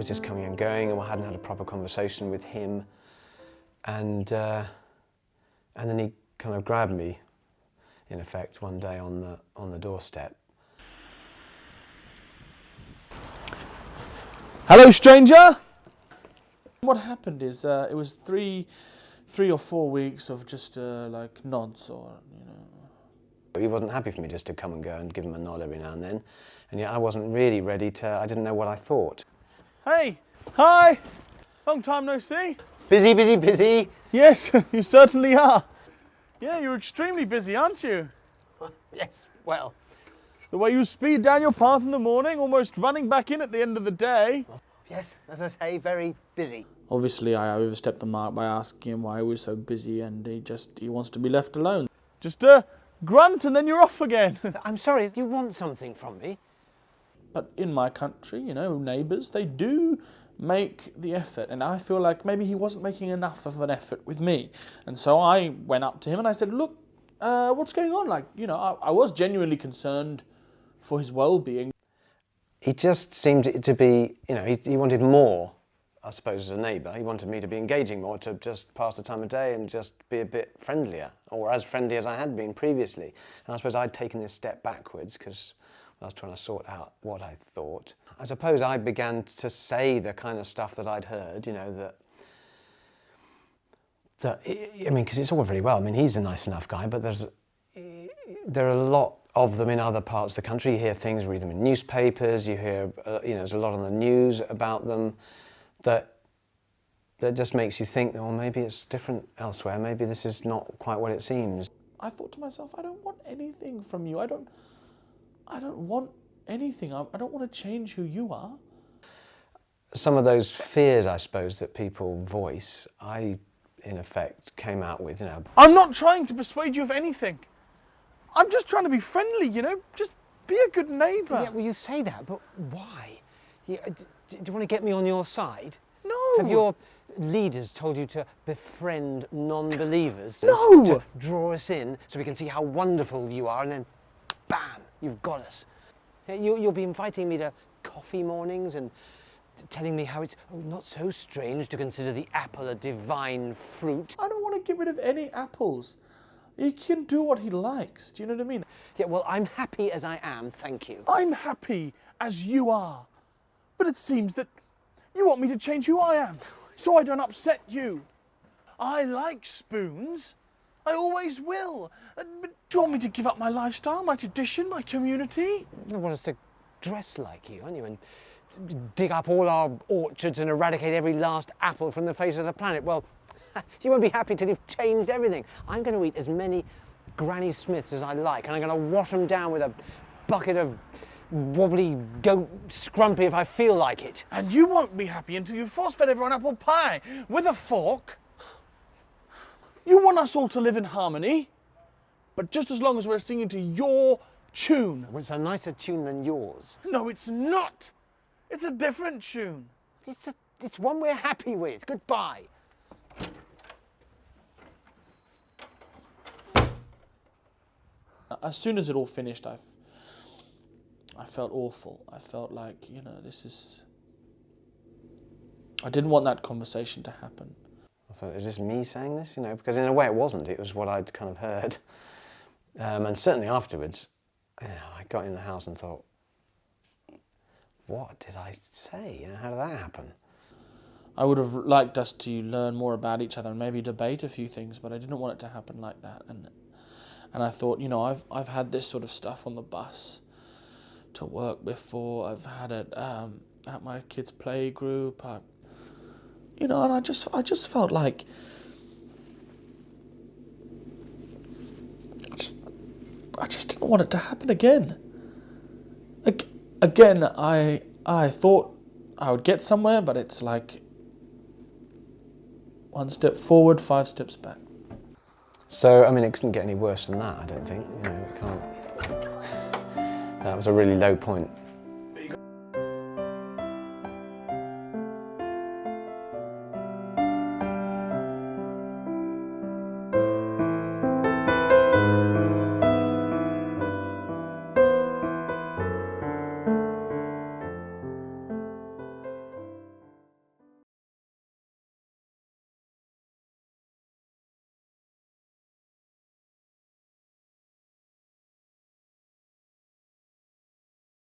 was just coming and going, and I hadn't had a proper conversation with him. And then he kind of grabbed me, in effect, one day on the doorstep. Hello, stranger! What happened is, it was three or 4 weeks of just like nods, or, you know. He wasn't happy for me just to come and go and give him a nod every now and then, and yet I wasn't really ready to, I didn't know what I thought. Hey! Hi! Long time no see. Busy, busy, busy. Yes, you certainly are. Yeah, you're extremely busy, aren't you? Yes, well. The way you speed down your path in the morning, almost running back in at the end of the day. Yes, as I say, very busy. Obviously, I overstepped the mark by asking him why he was so busy, and he wants to be left alone. Just grunt and then you're off again. I'm sorry, do you want something from me? But in my country, you know, neighbours, they do make the effort, and I feel like maybe he wasn't making enough of an effort with me. And so I went up to him and I said, look, what's going on? Like, you know, I was genuinely concerned for his well-being. He just seemed to be, you know, he wanted more, I suppose, as a neighbour. He wanted me to be engaging more, to just pass the time of day and just be a bit friendlier, or as friendly as I had been previously. And I suppose I'd taken this step backwards because I was trying to sort out what I thought. I suppose I began to say the kind of stuff that I'd heard, you know, I mean, because it's all very well. I mean, he's a nice enough guy, but there are a lot of them in other parts of the country. You hear things, read them in newspapers, you hear, you know, there's a lot on the news about them that just makes you think, well, maybe it's different elsewhere, maybe this is not quite what it seems. I thought to myself, I don't want anything from you. I don't want anything. I don't want to change who you are. Some of those fears, I suppose, that people voice, I, in effect, came out with, you know. I'm not trying to persuade you of anything. I'm just trying to be friendly, you know, just be a good neighbour. Yeah, well, you say that, but why? Do you want to get me on your side? No. Have your leaders told you to befriend non-believers? No. To draw us in so we can see how wonderful you are, and then, bam, you've got us. You'll be inviting me to coffee mornings and telling me how it's not so strange to consider the apple a divine fruit. I don't want to get rid of any apples. He can do what he likes, do you know what I mean? Yeah, well, I'm happy as I am, thank you. I'm happy as you are. But it seems that you want me to change who I am, so I don't upset you. I like spoons. I always will. But do you want me to give up my lifestyle, my tradition, my community? You want us to dress like you, aren't you? And dig up all our orchards and eradicate every last apple from the face of the planet. Well, you won't be happy till you've changed everything. I'm going to eat as many Granny Smiths as I like, and I'm going to wash them down with a bucket of wobbly goat scrumpy if I feel like it. And you won't be happy until you've force-fed everyone apple pie with a fork. You want us all to live in harmony, but just as long as we're singing to your tune. Well, it's a nicer tune than yours. No, it's not. It's a different tune. It's one we're happy with. Goodbye. As soon as it all finished, I felt awful. I felt like, you know, I didn't want that conversation to happen. I thought, is this me saying this? You know, because in a way it wasn't. It was what I'd kind of heard. And certainly afterwards, you know, I got in the house and thought, what did I say? You know, how did that happen? I would have liked us to learn more about each other and maybe debate a few things, but I didn't want it to happen like that. And I thought, you know, I've had this sort of stuff on the bus to work before. I've had it at my kids' play group. You know, and I just felt like I just didn't want it to happen again. Again, I thought I would get somewhere, but it's like 1 step forward, 5 steps back. So, I mean, it couldn't get any worse than that, I don't think. You know, it can't. That was a really low point.